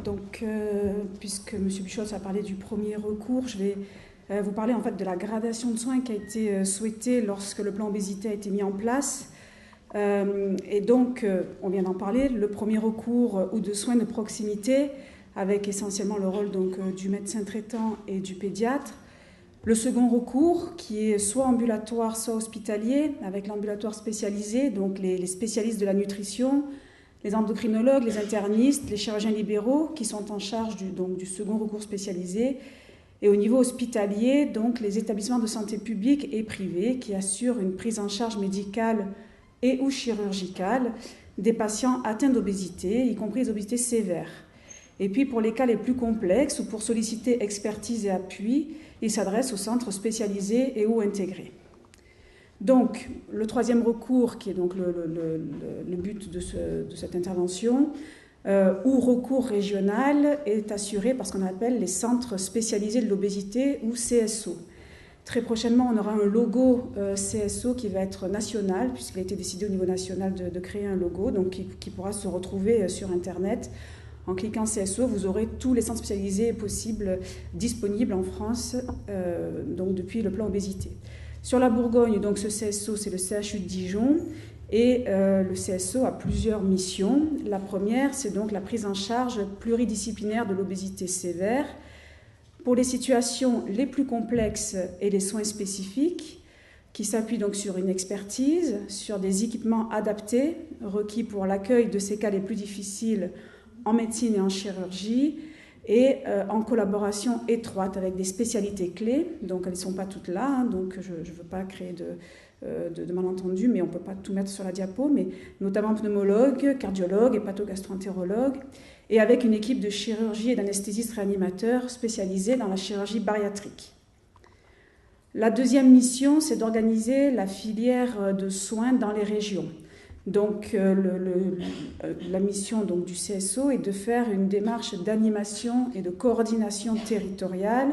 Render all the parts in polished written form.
Donc, puisque M. Buchholz a parlé du premier recours, je vais vous parler en fait de la gradation de soins qui a été souhaitée lorsque le plan obésité a été mis en place. Et donc, on vient d'en parler, le premier recours ou de soins de proximité, avec essentiellement le rôle donc, du médecin traitant et du pédiatre. Le second recours, qui est soit ambulatoire, soit hospitalier, avec l'ambulatoire spécialisé, donc les spécialistes de la nutrition, les endocrinologues, les internistes, les chirurgiens libéraux, qui sont en charge du second recours spécialisé. Et au niveau hospitalier, donc les établissements de santé publics et privés qui assurent une prise en charge médicale et ou chirurgicale des patients atteints d'obésité, y compris des obésités sévères. Et puis pour les cas les plus complexes ou pour solliciter expertise et appui, ils s'adressent aux centres spécialisés et ou intégrés. Donc le troisième recours, qui est donc le but de cette intervention, ou recours régional, est assuré par ce qu'on appelle les centres spécialisés de l'obésité ou CSO. Très prochainement, on aura un logo CSO qui va être national, puisqu'il a été décidé au niveau national de créer un logo, donc qui pourra se retrouver sur Internet. En cliquant CSO, vous aurez tous les centres spécialisés possibles disponibles en France, donc depuis le plan obésité. Sur la Bourgogne, donc ce CSO, c'est le CHU de Dijon, et le CSO a plusieurs missions. La première, c'est donc la prise en charge pluridisciplinaire de l'obésité sévère pour les situations les plus complexes et les soins spécifiques, qui s'appuient donc sur une expertise, sur des équipements adaptés requis pour l'accueil de ces cas les plus difficiles en médecine et en chirurgie, et en collaboration étroite avec des spécialités clés. Donc elles ne sont pas toutes là, hein, donc je ne veux pas créer de malentendus, mais on ne peut pas tout mettre sur la diapo, mais notamment pneumologues, cardiologues, hépatogastroentérologues, et avec une équipe de chirurgie et d'anesthésistes réanimateurs spécialisés dans la chirurgie bariatrique. La deuxième mission, c'est d'organiser la filière de soins dans les régions. Donc la mission donc, du CSO est de faire une démarche d'animation et de coordination territoriale.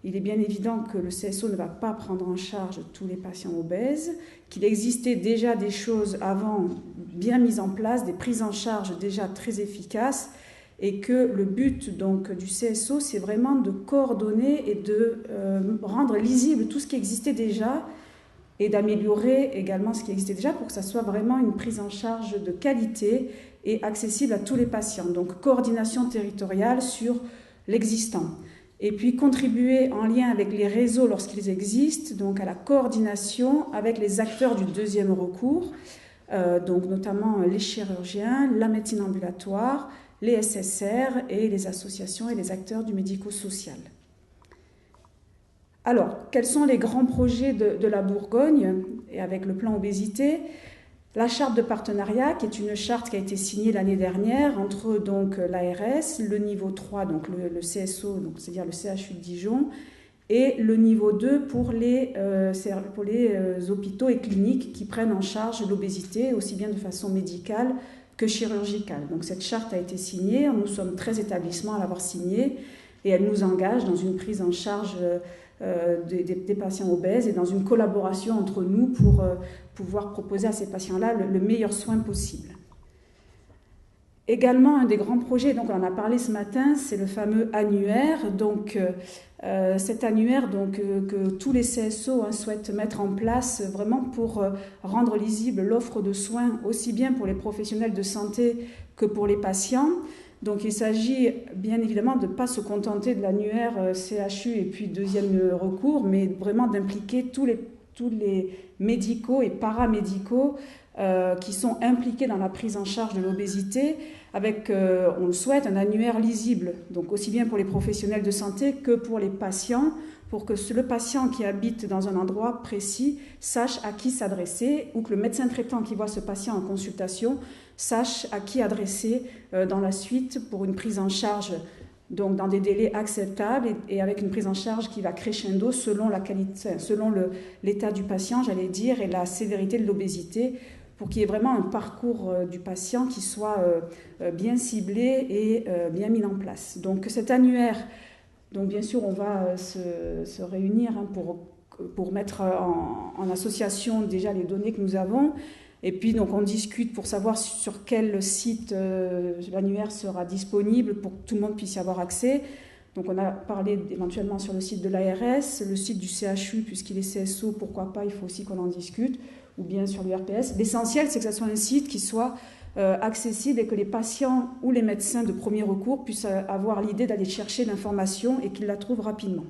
Il est bien évident que le CSO ne va pas prendre en charge tous les patients obèses, qu'il existait déjà des choses avant bien mises en place, des prises en charge déjà très efficaces, et que le but donc, du CSO, c'est vraiment de coordonner et de rendre lisible tout ce qui existait déjà, et d'améliorer également ce qui existait déjà pour que ça soit vraiment une prise en charge de qualité et accessible à tous les patients. Donc coordination territoriale sur l'existant. Et puis contribuer en lien avec les réseaux lorsqu'ils existent, donc à la coordination avec les acteurs du deuxième recours, donc notamment les chirurgiens, la médecine ambulatoire, les SSR et les associations et les acteurs du médico-social. Alors, quels sont les grands projets de la Bourgogne et avec le plan obésité? La charte de partenariat, qui est une charte qui a été signée l'année dernière entre donc l'ARS, le niveau 3, donc le CSO, donc c'est-à-dire le CHU de Dijon, et le niveau 2 pour les hôpitaux et cliniques qui prennent en charge l'obésité, aussi bien de façon médicale que chirurgicale. Donc cette charte a été signée, nous sommes 13 établissements à l'avoir signée, et elle nous engage dans une prise en charge des patients obèses et dans une collaboration entre nous pour pouvoir proposer à ces patients-là le meilleur soin possible. Également, un des grands projets, donc on en a parlé ce matin, c'est le fameux annuaire. Donc, cet annuaire que tous les CSO souhaitent mettre en place vraiment pour rendre lisible l'offre de soins, aussi bien pour les professionnels de santé que pour les patients. Donc il s'agit bien évidemment de ne pas se contenter de l'annuaire CHU et puis deuxième recours, mais vraiment d'impliquer tous les médicaux et paramédicaux qui sont impliqués dans la prise en charge de l'obésité, avec, on le souhaite, un annuaire lisible, donc aussi bien pour les professionnels de santé que pour les patients, pour que le patient qui habite dans un endroit précis sache à qui s'adresser, ou que le médecin traitant qui voit ce patient en consultation sache à qui adresser dans la suite pour une prise en charge donc dans des délais acceptables et avec une prise en charge qui va crescendo selon la qualité, selon l'état du patient, j'allais dire, et la sévérité de l'obésité, pour qu'il y ait vraiment un parcours du patient qui soit bien ciblé et bien mis en place. Donc cet annuaire, donc bien sûr on va se réunir pour mettre en association déjà les données que nous avons, Et puis, donc, on discute pour savoir sur quel site l'annuaire sera disponible pour que tout le monde puisse y avoir accès. Donc, on a parlé éventuellement sur le site de l'ARS, le site du CHU, puisqu'il est CSO, pourquoi pas, il faut aussi qu'on en discute, ou bien sur l'URPS. L'essentiel, c'est que ce soit un site qui soit accessible et que les patients ou les médecins de premier recours puissent avoir l'idée d'aller chercher l'information et qu'ils la trouvent rapidement.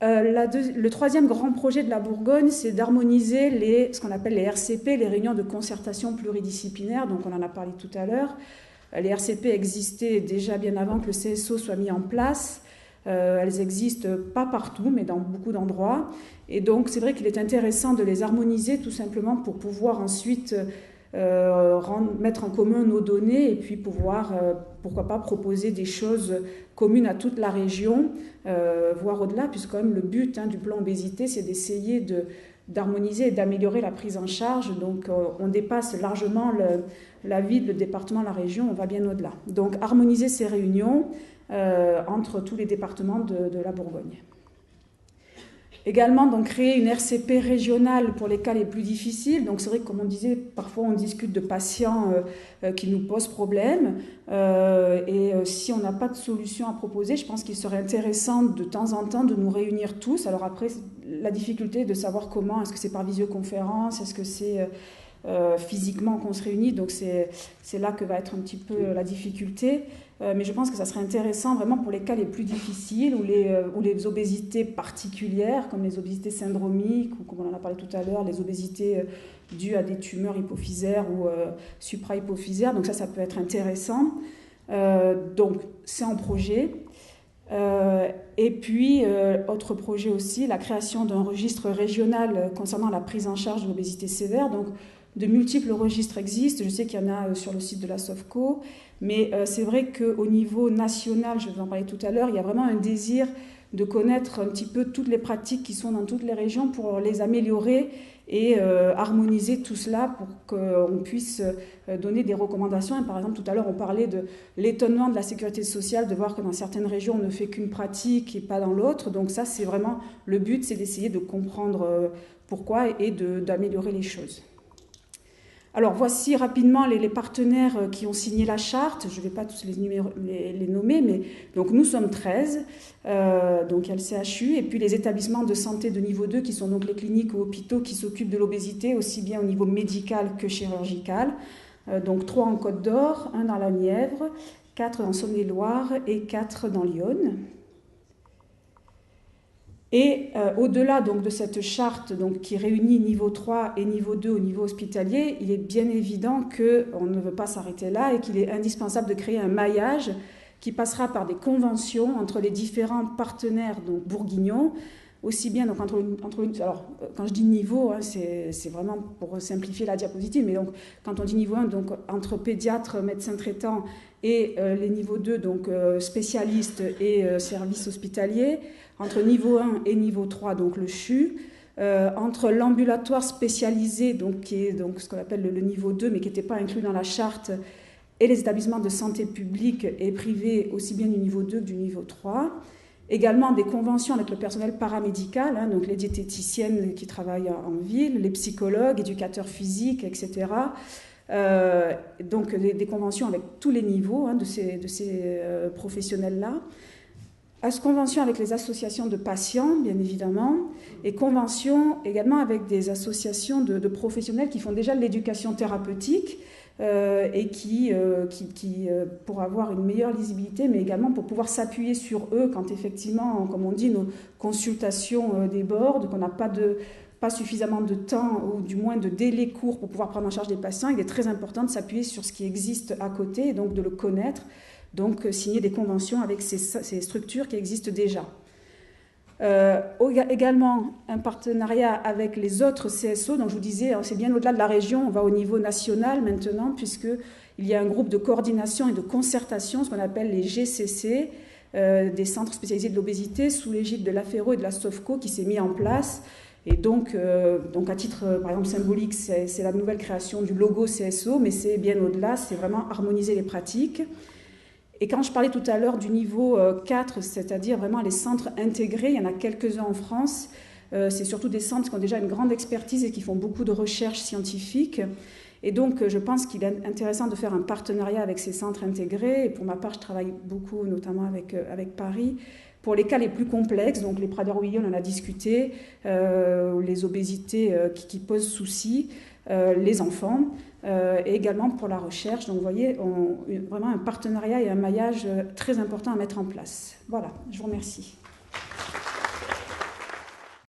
Le troisième grand projet de la Bourgogne, c'est d'harmoniser ce qu'on appelle les RCP, les réunions de concertation pluridisciplinaire. Donc on en a parlé tout à l'heure. Les RCP existaient déjà bien avant que le CSO soit mis en place. Elles existent pas partout, mais dans beaucoup d'endroits. Et donc c'est vrai qu'il est intéressant de les harmoniser tout simplement pour pouvoir ensuite mettre en commun nos données et puis pouvoir, pourquoi pas, proposer des choses communes à toute la région, voire au-delà, puisque quand même le but du plan obésité, c'est d'essayer d'harmoniser et d'améliorer la prise en charge. Donc on dépasse largement la ville, le département, la région, on va bien au-delà. Donc harmoniser ces réunions entre tous les départements de la Bourgogne. Également, donc, créer une RCP régionale pour les cas les plus difficiles. Donc, c'est vrai que, comme on disait, parfois on discute de patients qui nous posent problème. Si on n'a pas de solution à proposer, je pense qu'il serait intéressant de temps en temps de nous réunir tous. Alors après, la difficulté est de savoir comment. Est-ce que c'est par visioconférence? Est-ce que c'est physiquement qu'on se réunit? Donc, c'est là que va être un petit peu la difficulté. Mais je pense que ça serait intéressant vraiment pour les cas les plus difficiles ou les obésités particulières, comme les obésités syndromiques ou, comme on en a parlé tout à l'heure, les obésités dues à des tumeurs hypophysaires ou supra-hypophysaires. Donc ça peut être intéressant. Donc c'est en projet. Et puis, autre projet aussi, la création d'un registre régional concernant la prise en charge de l'obésité sévère. Donc, de multiples registres existent. Je sais qu'il y en a sur le site de la SOFCO, mais c'est vrai qu'au niveau national, je vais en parler tout à l'heure, il y a vraiment un désir de connaître un petit peu toutes les pratiques qui sont dans toutes les régions pour les améliorer et harmoniser tout cela pour qu'on puisse donner des recommandations. Et par exemple, tout à l'heure, on parlait de l'étonnement de la sécurité sociale de voir que dans certaines régions, on ne fait qu'une pratique et pas dans l'autre. Donc ça, c'est vraiment le but, c'est d'essayer de comprendre pourquoi et d'améliorer les choses. Alors, voici rapidement les partenaires qui ont signé la charte. Je ne vais pas tous les nommer, mais donc nous sommes 13. Donc, il y a le CHU et puis les établissements de santé de niveau 2 qui sont donc les cliniques ou hôpitaux qui s'occupent de l'obésité, aussi bien au niveau médical que chirurgical. Donc, 3 en Côte d'Or, 1 dans la Nièvre, 4 en Saône-et-Loire et 4 dans l'Yonne. Et au-delà donc, de cette charte donc, qui réunit niveau 3 et niveau 2 au niveau hospitalier, il est bien évident qu'on ne veut pas s'arrêter là et qu'il est indispensable de créer un maillage qui passera par des conventions entre les différents partenaires donc, bourguignons, aussi bien donc, alors, quand je dis niveau, c'est vraiment pour simplifier la diapositive, mais donc, quand on dit niveau 1, donc, entre pédiatres, médecins traitants et les niveaux 2, donc spécialistes et services hospitaliers, entre niveau 1 et niveau 3, donc le CHU, entre l'ambulatoire spécialisé, donc, qui est donc, ce qu'on appelle le niveau 2, mais qui n'était pas inclus dans la charte, et les établissements de santé publique et privés, aussi bien du niveau 2 que du niveau 3. Également des conventions avec le personnel paramédical, donc les diététiciennes qui travaillent en ville, les psychologues, éducateurs physiques, etc. Donc des conventions avec tous les niveaux de ces professionnels-là. Convention avec les associations de patients, bien évidemment, et convention également avec des associations de professionnels qui font déjà de l'éducation thérapeutique et qui pour avoir une meilleure lisibilité, mais également pour pouvoir s'appuyer sur eux quand effectivement, comme on dit, nos consultations débordent, qu'on n'a pas suffisamment de temps ou du moins de délai court pour pouvoir prendre en charge des patients. Il est très important de s'appuyer sur ce qui existe à côté et donc de le connaître. Donc, signer des conventions avec ces structures qui existent déjà. Également, un partenariat avec les autres CSO. Donc, je vous disais, c'est bien au-delà de la région, on va au niveau national maintenant, puisqu'il y a un groupe de coordination et de concertation, ce qu'on appelle les GCC, des centres spécialisés de l'obésité, sous l'égide de l'AFERO et de la SOFCO, qui s'est mis en place. Et donc à titre, par exemple, symbolique, c'est la nouvelle création du logo CSO, mais c'est bien au-delà, c'est vraiment harmoniser les pratiques. Et quand je parlais tout à l'heure du niveau 4, c'est-à-dire vraiment les centres intégrés, il y en a quelques-uns en France, c'est surtout des centres qui ont déjà une grande expertise et qui font beaucoup de recherches scientifiques. Et donc, je pense qu'il est intéressant de faire un partenariat avec ces centres intégrés. Et pour ma part, je travaille beaucoup, notamment avec Paris, pour les cas les plus complexes, donc les Prader-Willi, on en a discuté, les obésités qui posent souci, les enfants, et également pour la recherche. Donc, vous voyez, vraiment un partenariat et un maillage très important à mettre en place. Voilà, je vous remercie.